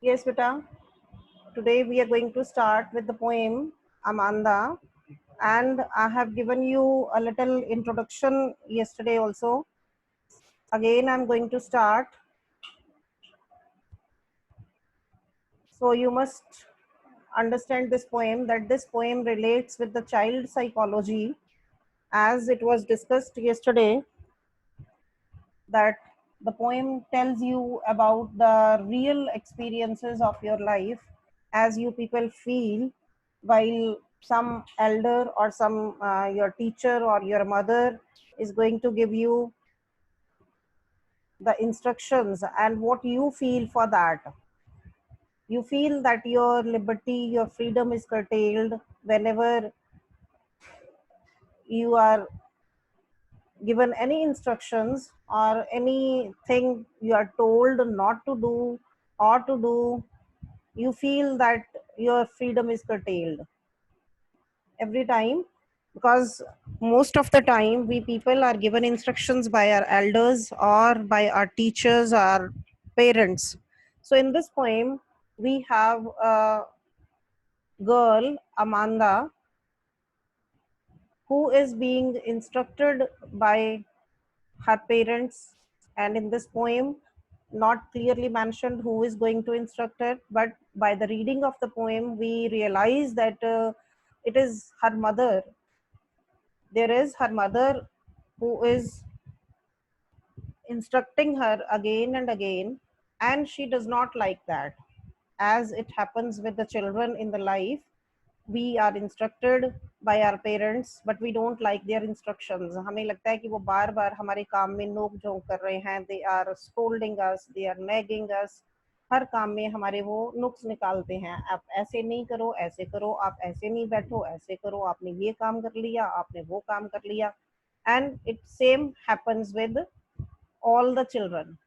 Yes, beta. Today we are going to start with the poem Amanda, and I have given you a little introduction yesterday also. Again, I'm going to start. So you must understand this poem, that this poem relates with the child psychology as it was discussed yesterday, that the poem tells you about the real experiences of your life as you people feel, while some elder or some your teacher or your mother is going to give you the instructions and what you feel for that. You feel that your liberty, your freedom is curtailed whenever you are given any instructions or anything you are told not to do or to do. You feel that your freedom is curtailed every time, because most of the time we people are given instructions by our elders or by our teachers or parents. So in this poem we have a girl, Amanda, who is being instructed by her parents. And in this poem, not clearly mentioned who is going to instruct her, but by the reading of the poem we realize that it is her mother. There is her mother who is instructing her again and again, and she does not like that. As it happens with the children in the life, we are instructed by our parents but we don't like their instructions. हमें लगता है कि वो बार बार हमारे काम में नोक झोंक कर रहे हैं. They are scolding us, they are nagging us. हर काम में हमारे वो नुक्स निकालते हैं. आप ऐसे नहीं करो, ऐसे करो, आप ऐसे नहीं बैठो, ऐसे करो, आपने ये काम कर लिया, आपने वो काम कर लिया. And it same happens with all the children.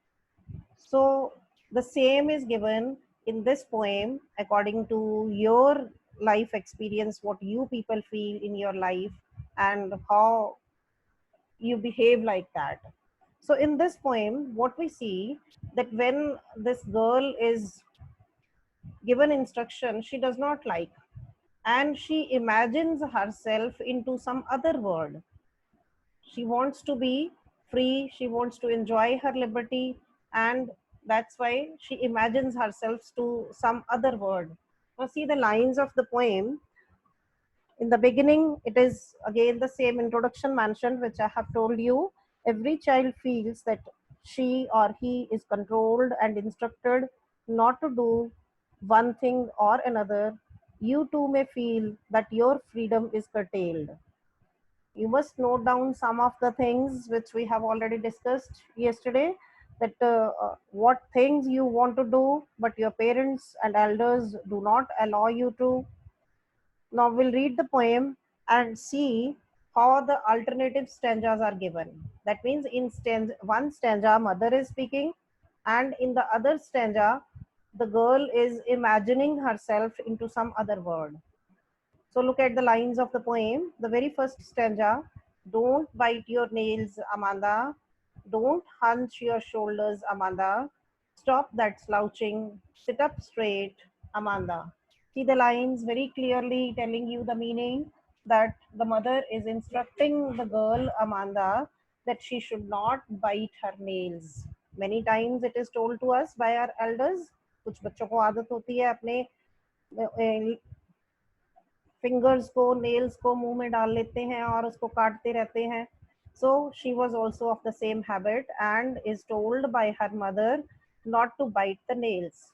So the same is given in this poem according to your life experience, what you people feel in your life and how you behave like that. So in this poem, what we see, that when this girl is given instruction, she does not like, and she imagines herself into some other world. She wants to be free, she wants to enjoy her liberty, and that's why she imagines herself to some other world. Now see the lines of the poem. In the beginning, it is again the same introduction mentioned which I have told you. Every child feels that she or he is controlled and instructed not to do one thing or another. You too may feel that your freedom is curtailed. You must note down some of the things which we have already discussed yesterday, that what things you want to do but your parents and elders do not allow you to. Now we'll read the poem and see how the alternative stanzas are given. That means in one stanza mother is speaking, and in the other stanza the girl is imagining herself into some other world. So look at the lines of the poem. The very first stanza: don't bite your nails, Amanda. Don't hunch your shoulders, Amanda. Stop that slouching. Sit up straight, Amanda. See the lines very clearly telling you the meaning, that the mother is instructing the girl, Amanda, that she should not bite her nails. Many times it is told to us by our elders. कुछ बच्चों को आदत होती है अपने fingers को, nails को मुंह में डाल लेते हैं और उसको काटते रहते हैं. So she was also of the same habit and is told by her mother not to bite the nails.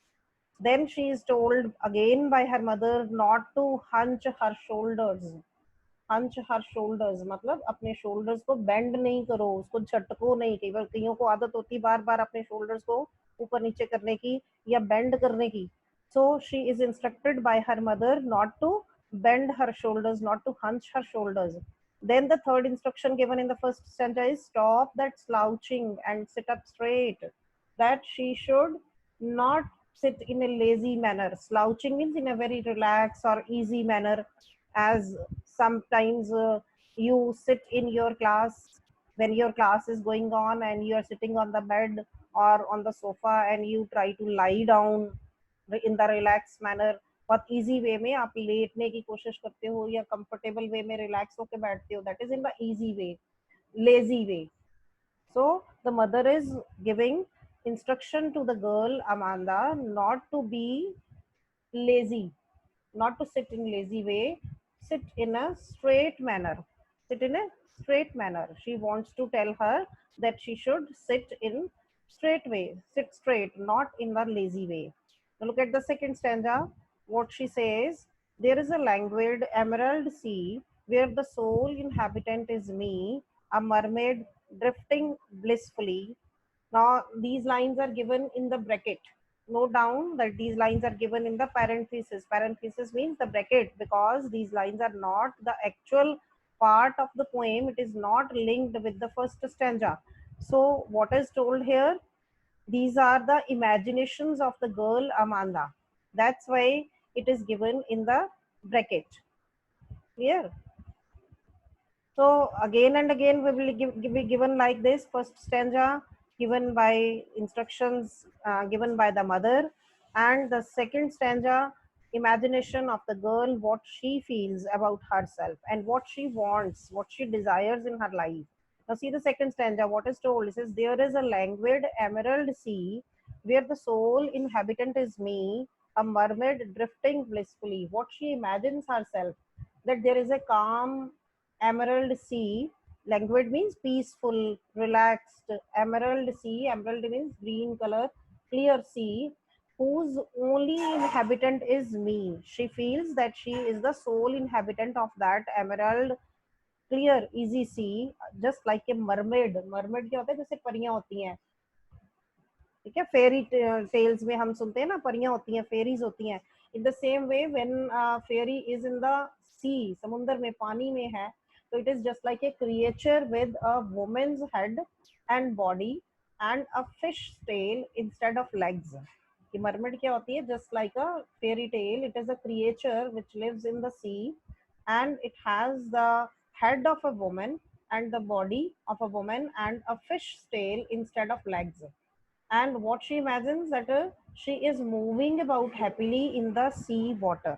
Then she is told again by her mother not to hunch her shoulders. hunch her shoulders मतलब अपने shoulders को bend नहीं करो, उसको झटको नहीं. कई बार कईयों को आदत होती बार बार अपने shoulders को ऊपर नीचे करने की या bend करने की. So she is instructed by her mother not to bend her shoulders, not to hunch her shoulders. Then the third instruction given in the first stanza is stop that slouching and sit up straight. That she should not sit in a lazy manner. Slouching means in a very relaxed or easy manner, as sometimes you sit in your class when your class is going on and you are sitting on the bed or on the sofa and you try to lie down in the relaxed manner. बहुत easy way में आप लेटने की कोशिश करते हो या comfortable वे में रिलैक्स होकर बैठते हो, that is in the easy way, lazy way. So the mother is giving instruction to the girl Amanda not to be lazy, not to sit in lazy way, sit in a straight manner. Sit in a straight manner. She wants to tell her that she should sit in straight way, sit straight, not in the lazy way. Now look at the second stanza. What she says, there is a languid emerald sea where the sole inhabitant is me, a mermaid drifting blissfully. Now these lines are given in the bracket. Note down that these lines are given in the parenthesis. Parenthesis means the bracket, because these lines are not the actual part of the poem. It is not linked with the first stanza. So what is told here? These are the imaginations of the girl Amanda. That's why it is given in the bracket. Clear? So again and again we will be given like this. First stanza given by instructions given by the mother, and the second stanza imagination of the girl, what she feels about herself and what she wants, what she desires in her life. Now see the second stanza, what is told. It says, there is a languid emerald sea where the sole inhabitant is me, a mermaid drifting blissfully. What she imagines herself, that there is a calm emerald sea. Languid means peaceful, relaxed. Emerald sea, emerald means green color, clear sea, whose only inhabitant is me. She feels that she is the sole inhabitant of that emerald clear easy sea, just like a mermaid. Mermaid क्या होता है, जैसे परियां होती हैं, ठीक है, fairy tales में हम सुनते हैं ना, परियां होती हैं, फेरीज होती हैं. In the same way when fairy is in the sea, समुद्र में, पानी में है, तो it is just like a creature with a women's head and body and a fish tail instead of legs. कि मरमेड क्या होती है, just like a fairy tale, it is a creature which lives in the sea and it has the head of a woman and the body of a woman and a fish tail instead of legs. And what she imagines, that she is moving about happily in the sea water.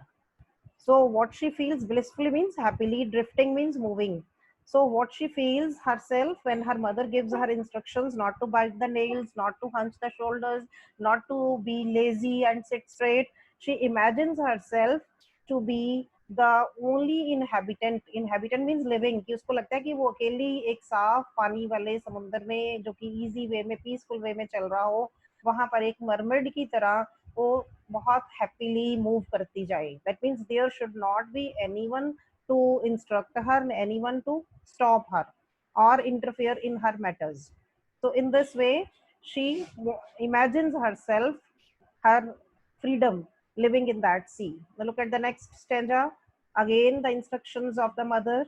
So what she feels blissfully means happily, drifting means moving. So what she feels herself when her mother gives her instructions not to bite the nails, not to hunch the shoulders, not to be lazy and sit straight, she imagines herself to be the only inhabitant. Inhabitant means living, कि उसको लगता है कि वो अकेली एक साफ पानी वाले समुद्र में, जो कि इजी वे में, पीसफुल वे में चल रहा हो, वहां पर एक मरमर्ड की तरह वो बहुत हैप्पीली मूव करती जाए. That means there should not be anyone to instruct her, anyone to stop her or interfere in her matters. So in this way she imagines herself, her freedom, living in that sea. Now look at the next stanza. Again the instructions of the mother.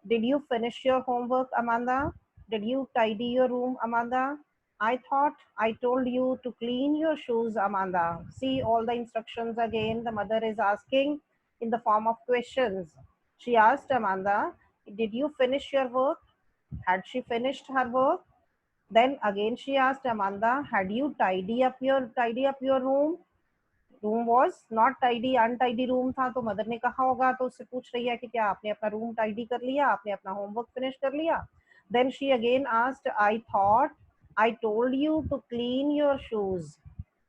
Did you finish your homework, Amanda? Did you tidy your room, Amanda? I thought I told you to clean your shoes, Amanda. See all the instructions again. The mother is asking in the form of questions. She asked Amanda, did you finish your work? Had she finished her work? Then again she asked Amanda, had you tidy up your room? Room was not tidy, untidy room था, तो mother ने कहा होगा, तो उससे पूछ रही है कि क्या आपने अपना रूम टाइडी कर लिया, आपने अपना होमवर्क फिनिश कर लिया. Then she again asked, I thought I told you to clean your shoes.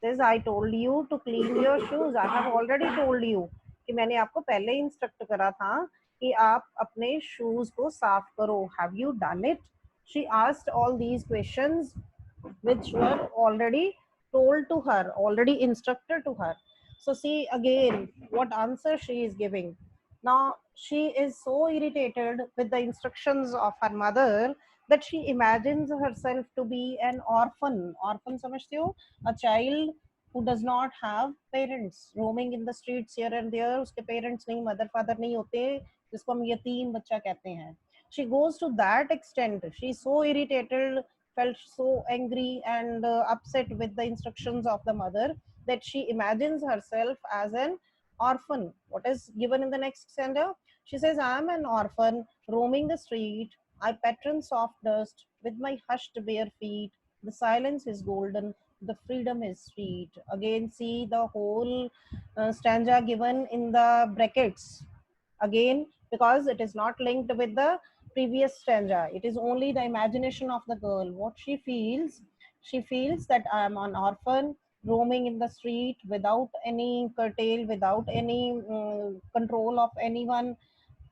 This I told you to clean your shoes, I have already told you, कि मैंने आपको पहले इंस्ट्रक्ट करा था कि आप अपने शूज को साफ करो. Have you done it? She asked all these questions which were already told to her, already instructed to her. So see again what answer she is giving. Now she is so irritated with the instructions of her mother that she imagines herself to be an orphan. Orphan समझते हो? A child who does not have parents, roaming in the streets here and there. उसके parents नहीं, mother father नहीं होते, जिसको हम यतीम बच्चा कहते हैं. She goes to that extent. She is so irritated, felt so angry and upset with the instructions of the mother, that she imagines herself as an orphan. What is given in the next stanza? She says, I am an orphan roaming the street. I pattern soft dust with my hushed bare feet. The silence is golden, the freedom is sweet. Again, see the whole stanza given in the brackets. Again, because it is not linked with the previous stanza, it is only the imagination of the girl. What she feels that I am an orphan roaming in the street without any curtail, without any control of anyone,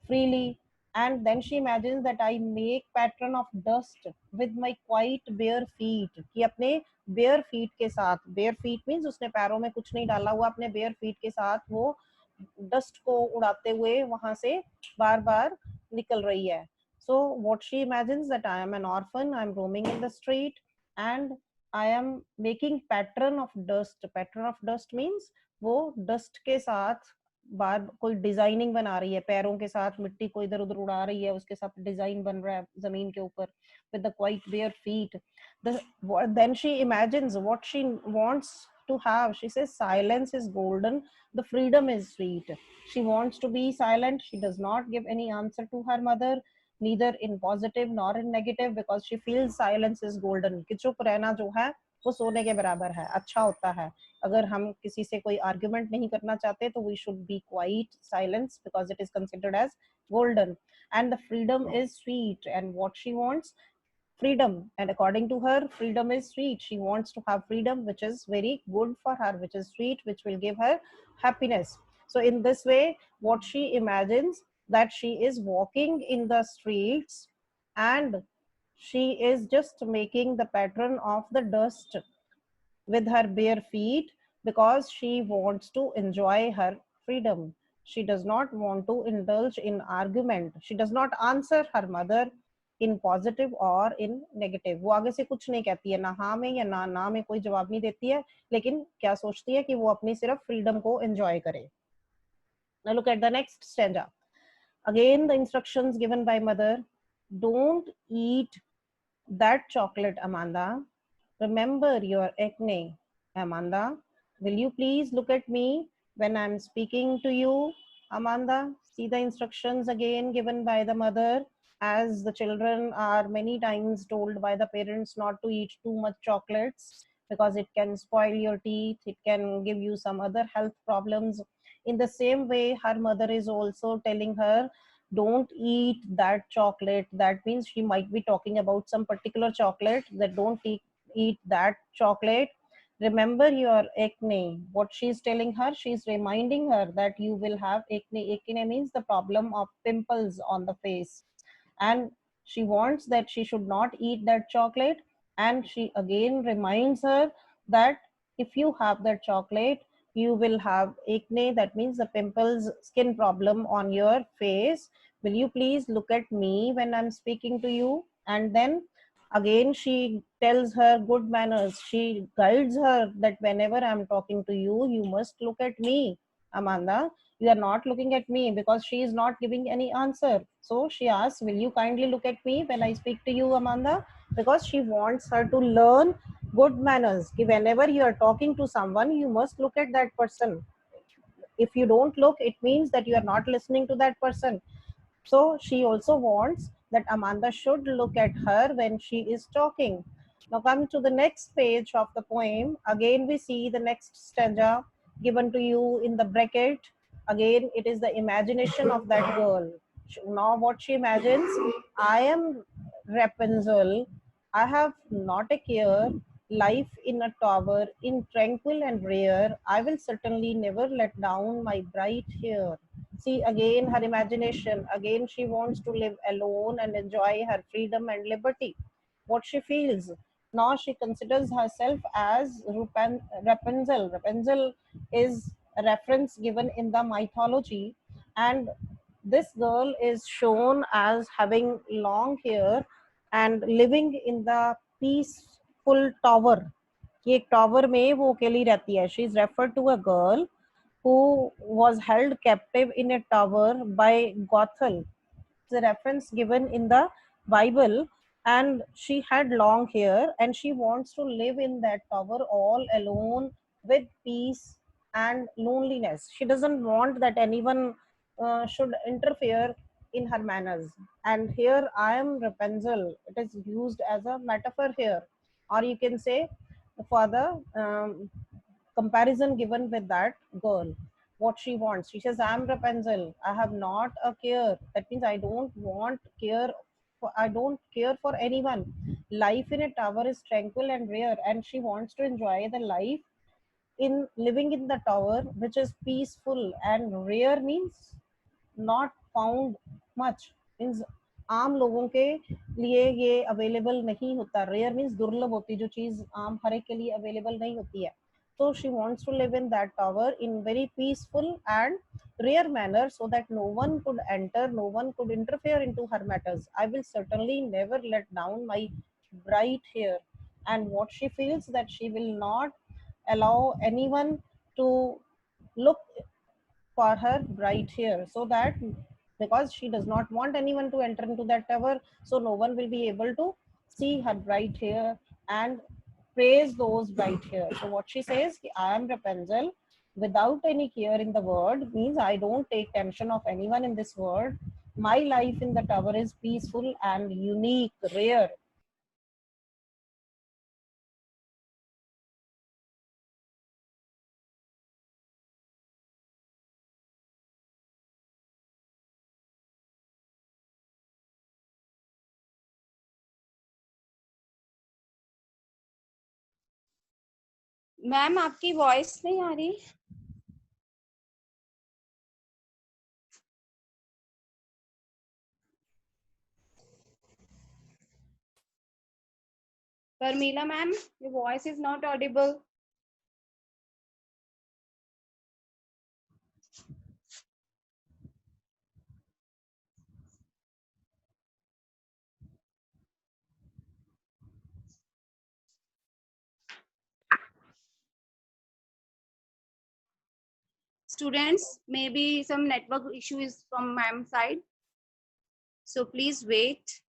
freely. And then she imagines that I make pattern of dust with my quite bare feet, कि अपने bare feet के साथ, bare feet means उसने पैरों में कुछ नहीं डाला हुआ, अपने bare feet के साथ वो डस्ट को उड़ाते हुए वहां से बार बार निकल रही है. So what she imagines that I am an orphan, I am roaming in the street and I am making pattern of dust. Pattern of dust means वो डस्ट के साथ बार कोई डिजाइनिंग बना रही है, पैरों के साथ मिट्टी को इधर उधर उड़ा रही है, उसके साथ डिजाइन बन रहा है जमीन के ऊपर with the quite bare feet. Then she imagines what she wants to have. She says silence is golden, the freedom is sweet. She wants to be silent. She does not give any answer to her mother, neither in positive nor in negative, because she feels silence is golden. कि चुप रहना जो है वो सोने के बराबर है, अच्छा होता है. अगर हम किसी से कोई आर्ग्यूमेंट नहीं करना चाहते तो we should be quiet, silence, because it is considered as golden. And the freedom is sweet. And what she wants? Freedom. And according to her, freedom is sweet. She wants to have freedom, which is very good for her, which is sweet, which will give her happiness. So in this way, what she imagines, that she is walking in the streets and she is just making the pattern of the dust with her bare feet because she wants to enjoy her freedom. She does not want to indulge in argument. She does not answer her mother in positive or in negative. वो आगे से कुछ नहीं कहती है, ना हाँ में या ना में कोई जवाब नहीं देती है, लेकिन क्या सोचती है कि वो अपनी सिर्फ फ्रीडम को एंजॉय करे. Now look at the next stanza. Again, the instructions given by mother. Don't eat that chocolate, Amanda. Remember your acne, Amanda. Will you please look at me when I'm speaking to you, Amanda? See the instructions again given by the mother, as the children are many times told by the parents not to eat too much chocolates because it can spoil your teeth, it can give you some other health problems. In the same way, her mother is also telling her, don't eat that chocolate. That means she might be talking about some particular chocolate, that don't eat that chocolate. Remember your acne. What she's telling her, she's reminding her that you will have acne. Acne means the problem of pimples on the face. And she wants that she should not eat that chocolate. And she again reminds her that if you have that chocolate, you will have acne. That means the pimples, skin problem on your face. Will you please look at me when I'm speaking to you? And then again she tells her good manners. She guides her that whenever I'm talking to you, you must look at me, Amanda. You are not looking at me, because she is not giving any answer. So she asks, will you kindly look at me when I speak to you, Amanda? Because she wants her to learn good manners. Whenever you are talking to someone, you must look at that person. If you don't look, it means that you are not listening to that person. So she also wants that Amanda should look at her when she is talking. Now come to the next page of the poem. Again we see the next stanza given to you in the bracket. Again it is the imagination of that girl. Now what she imagines, I am Rapunzel. I have not a care. Life in a tower, in tranquil and rare. I will certainly never let down my bright hair. See again her imagination. Again she wants to live alone and enjoy her freedom and liberty. What she feels. Now she considers herself as Rapunzel. Rapunzel is a reference given in the mythology, and this girl is shown as having long hair and living in the peaceful tower. कि एक tower में वो अकेली रहती है. She is referred to a girl who was held captive in a tower by Gothel. It's a reference given in the Bible, and she had long hair and she wants to live in that tower all alone with peace and loneliness. She doesn't want that anyone should interfere in her manners. And here I am Rapunzel. It is used as a metaphor here, or you can say for the comparison given with that girl. What she wants, she says, I'm Rapunzel. I have not a care. That means I don't want care. I don't care for anyone. Life in a tower is tranquil and rare, and she wants to enjoy the life in living in the tower, which is peaceful. And rare means not found much, means आम लोगों के लिए ये available नहीं होता. Rare means दुर्लभ होती, जो चीज आम हर एक के लिए अवेलेबल नहीं होती है. So she wants to live in that tower in very peaceful and rare manner, so that no one could enter, no one could interfere into her matters. I will certainly never let down my bright hair. And what she feels, that she will not allow anyone to look for her bright hair, so that because she does not want anyone to enter into that tower, so no one will be able to see her bright hair and praise those bright hair. So what she says, I am Rapunzel without any care in the world, means I don't take tension of anyone in this world. My life in the tower is peaceful and unique, rare. Ma'am आपकी voice नहीं आ रही. Parmila ma'am, your voice is not audible. Students, maybe some network issue is from ma'am side. So please wait.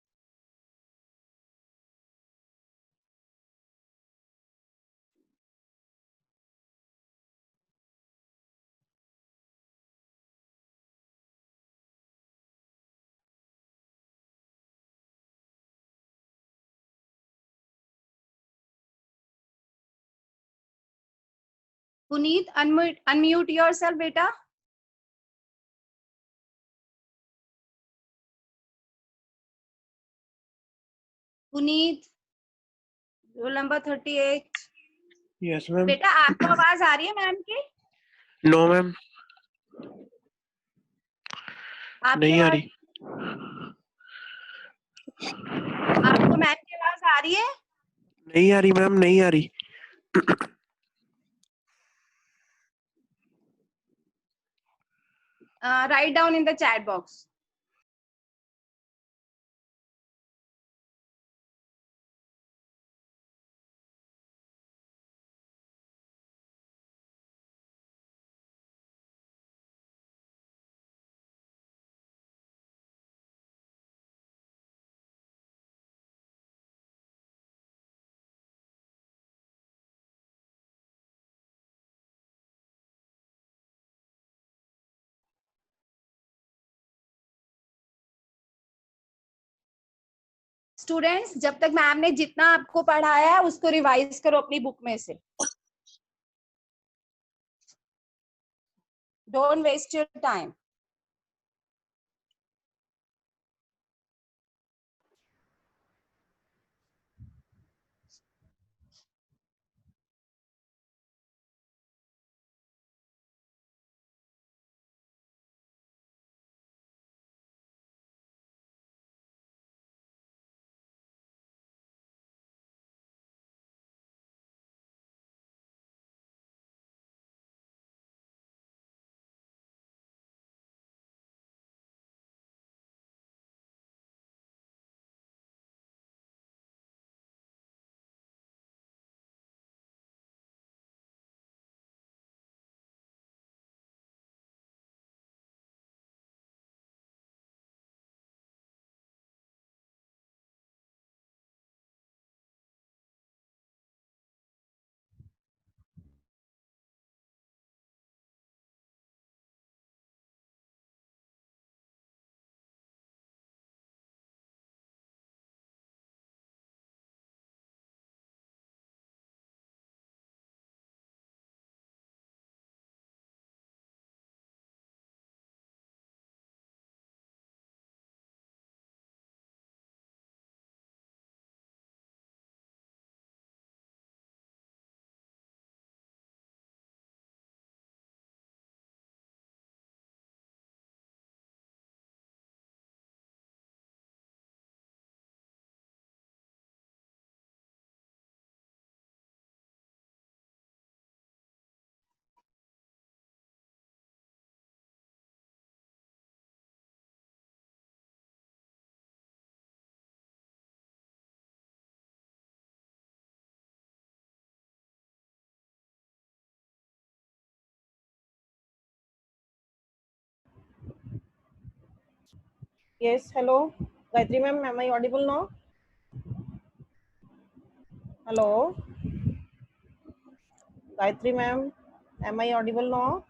Puneet, unmute yourself, beta. Puneet, roll number 38. Yes ma'am. बेटा आपको आवाज आ रही है ma'am की? नो मैम, नहीं आ रही. आपको मैम की आवाज आ रही है? नहीं आ रही मैम, नहीं आ रही. Write down in the chat box. Students, जब तक मैम ने जितना आपको पढ़ाया है उसको रिवाइज करो अपनी बुक में से. Don't waste your time. Yes, hello. Gayatri ma'am, am I audible now? Hello. Gayatri ma'am, am I audible now?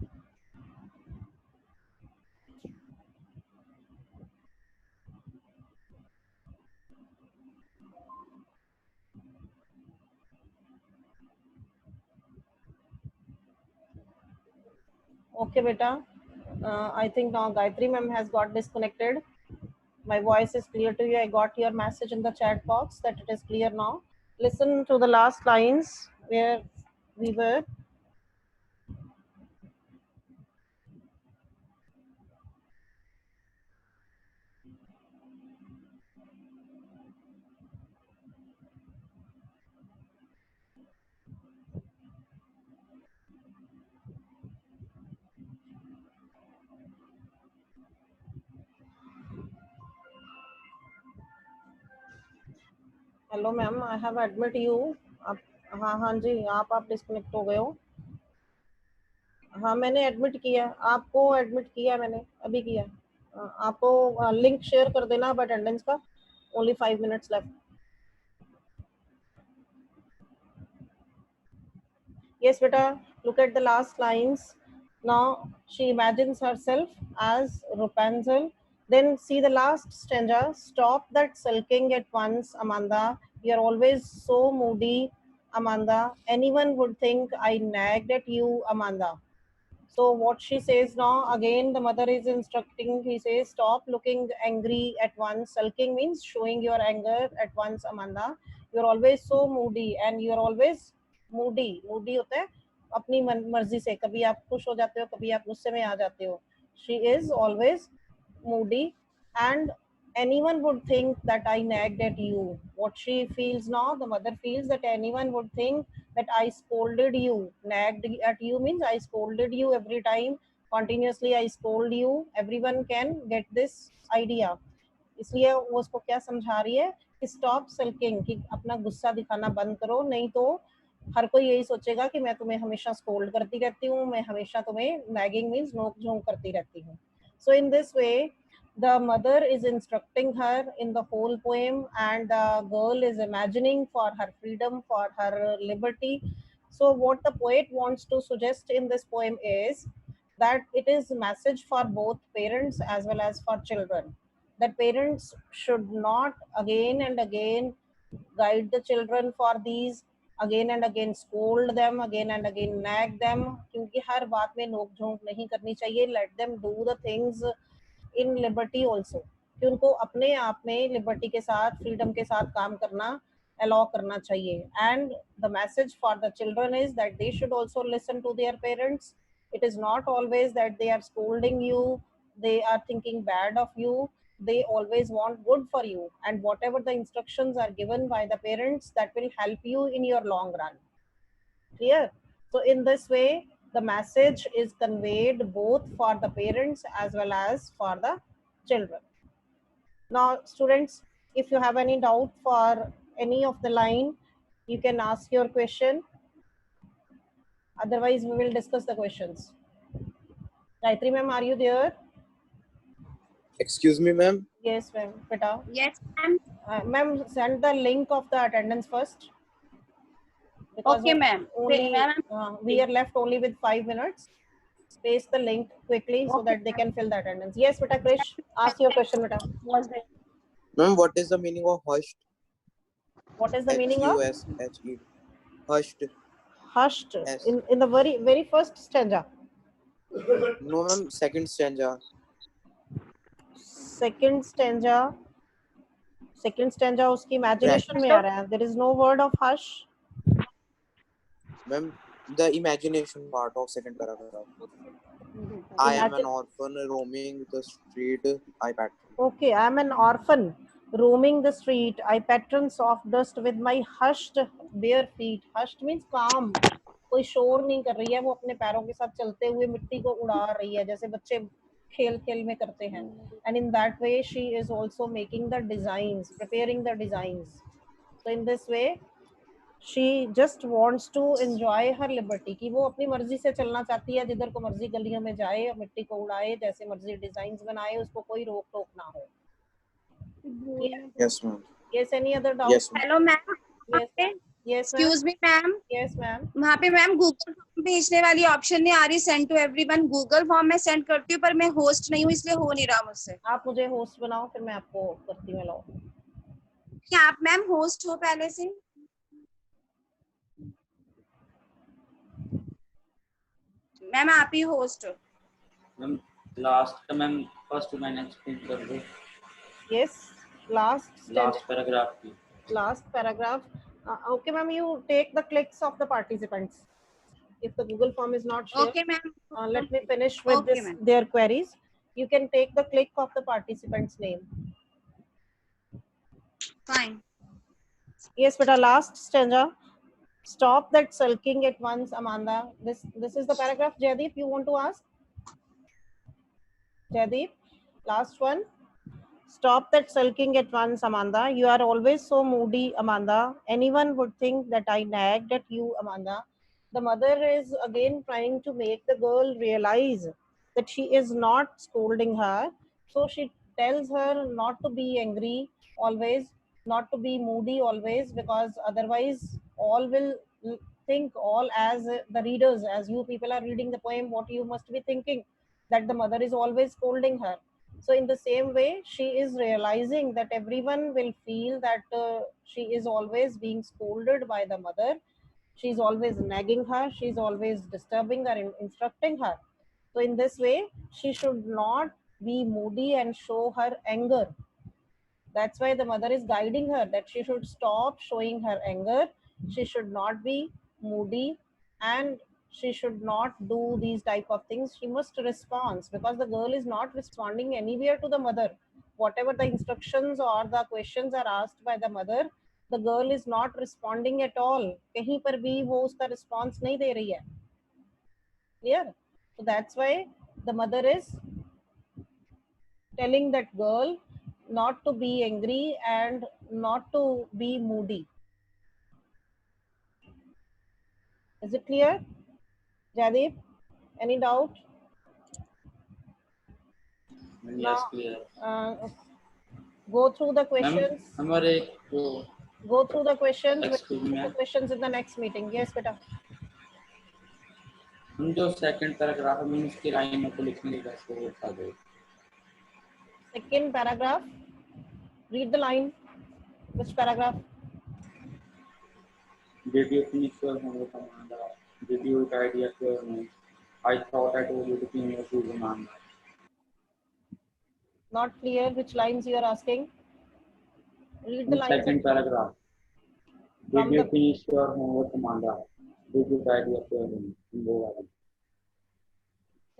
Okay, beta. I think now Gayatri ma'am has got disconnected. My voice is clear to you. I got your message in the chat box that it is clear now. Listen to the last lines where we were. Hello ma'am, I have admit you. आप हाँ जी, आप disconnect हो गए हो. हाँ, मैंने admit किया आपको. एडमिट किया मैंने, अभी किया. आपको लिंक शेयर कर देना अब अटेंडेंस का. Only 5 minutes left. Yes, beta, look at the last lines. Now she imagines herself as Rapunzel. Then see the last stanza. Stop that sulking at once, Amanda. You're always so moody, Amanda. Anyone would think I nagged at you, Amanda. So what she says now, again the mother is instructing. He says, stop looking angry at once. Sulking means showing your anger at once, Amanda. You're always so moody and you're always moody होता है अपनी मर्जी से. कभी आप खुश हो जाते हो, कभी आप गुस्से में आ जाते हो. She is always moody and anyone would think that I nagged at you. What she feels now, the mother feels that anyone would think that I scolded you. Nagged at you means I scolded you every time. Continuously I scold you. Everyone can get this idea. इसलिए वो उसको क्या समझा रही है कि stop sulking, कि अपना गुस्सा दिखाना बंद करो, नहीं तो हर कोई यही सोचेगा कि मैं तुम्हें हमेशा स्कोल्ड करती रहती हूँ, मैं हमेशा तुम्हें नैगिंग मीन्स नोक झोंक करती रहती हूँ. So in this way the mother is instructing her in the whole poem and the girl is imagining for her freedom, for her liberty. So what the poet wants to suggest in this poem is that it is a message for both parents as well as for children, that parents should not again and again guide the children for these, again and again scold them, again and again nag them, क्योंकि हर बात में नोक झोंक नहीं करनी चाहिए. Let them do the things in liberty also, कि उनको अपने आप में लिबर्टी के साथ, फ्रीडम के साथ काम करना अलाउ करना चाहिए. And the message for the children is that they should also listen to their parents. It is not always that they are scolding you, they are thinking bad of you. They always want good for you, and whatever the instructions are given by the parents, that will help you in your long run. Clear? So in this way the message is conveyed both for the parents as well as for the children. Now students, if you have any doubt for any of the line, you can ask your question. Otherwise we will discuss the questions. Gayatri ma'am, are you there? Excuse me, ma'am. Yes ma'am. Beta, Yes, ma'am. ma'am, send the link of the attendance first, because Okay, ma'am. only Ma'am, we are left only with 5 minutes. Paste the link quickly so Okay, that they can fill the attendance. Yes beta, Krish, ask your question beta. was there? Ma'am, what is the meaning of hushed? What is the meaning of H-U-S-H-E. Hushed. hushed? Yes. In the very first stanza. No, ma'am. Second stanza. Second stanza उसकी imagination में आ रहा है. There is no word of hush. Ma'am, the imagination part of second paragraph. I am an orphan roaming the street. I pat. Okay, I am an orphan roaming the street. I pattern soft dust with my hushed bare feet. Hushed means calm. कोई शोर नहीं कर रही है, वो अपने पैरों के साथ चलते हुए मिट्टी को उड़ा रही है, जैसे बच्चे खेल खेल में करते हैं. And in that way she is also making the designs, preparing the designs. So in this way she just wants to enjoy her liberty, कि वो अपनी मर्जी से चलना चाहती है, जिधर को मर्जी गलियों में जाए, मिट्टी को उड़ाए, जैसे मर्जी डिजाइन्स बनाए, उसको कोई रोक टोक ना हो. Clear? Yes, ma'am. Yes, any other doubt? Yes, ma'am. Hello ma'am, Yes, ma'am. Yes, ma'am. Excuse me ma'am, Yes, ma'am. वहाँ पे मैम गूगल फॉर्म भेजने वाली ऑप्शन नहीं आ रही, send to everyone. Google form मैं सेंड करती हूँ पर मैं होस्ट नहीं हूँ इसलिए हो नहीं रहा मुझसे। आप मुझे होस्ट बनाओ, फिर मैं आपको करती हूँ अलाउ। क्या आप मैम होस्ट हो पहले से? मैम आप ही होस्ट हो। मैम लास्ट का मैम फर्स्ट मैंने एक्सप्लेन कर दो, Yes, last लास्ट पैराग्राफ की। last paragraph. Okay, ma'am, you take the clicks of the participants. If the Google form is not shared, okay ma'am, let me finish with Okay, this, ma'am. their queries. You can take the click of the participant's name. Fine. Yes, but our last stanza. Stop that sulking at once, Amanda. This is the paragraph. Jaideep, you want to ask? Jaideep, last one. Stop that sulking at once, Amanda. You are always so moody, Amanda. Anyone would think that I nagged at you, Amanda. The mother is again trying to make the girl realize that she is not scolding her. So she tells her not to be angry always, not to be moody always, because otherwise all will think, all as the readers, as you people are reading the poem, what you must be thinking, that the mother is always scolding her. So in the same way, she is realizing that everyone will feel that she is always being scolded by the mother. She's always nagging her. She's always disturbing her and instructing her. So in this way, she should not be moody and show her anger. That's why the mother is guiding her that she should stop showing her anger. She should not be moody, and she should not do these type of things. She must respond, because the girl is not responding anywhere to the mother. Whatever the instructions or the questions are asked by the mother, the girl is not responding at all. कहीं पर भी वो उसका response नहीं दे रही है. Clear? So that's why the mother is telling that girl not to be angry and not to be moody. Is it clear? Jaideep, any doubt? Ma'am Now, yes clear. go through the ma'am questions. हमारे जो Go through the questions. We'll Excuse me, do the ma'am. questions in the next meeting. Yes, beta. हम जो second paragraph है ma'am इसकी लाइनों को लिखने की कैसे वो बता दो। Second paragraph. Read the line. Which paragraph? Did you finish your homework, Amanda? Did you tidy up your room? I thought I told you to clean your shoes, Amanda. Not clear which lines you are asking. Read the In lines. second paragraph. Did From you the finish your homework, Amanda? Did you tidy up your room? In वो वाला।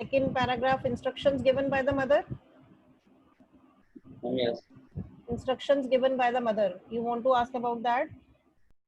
second paragraph, instructions given by the mother. Yes. Instructions given by the mother. You want to ask about that?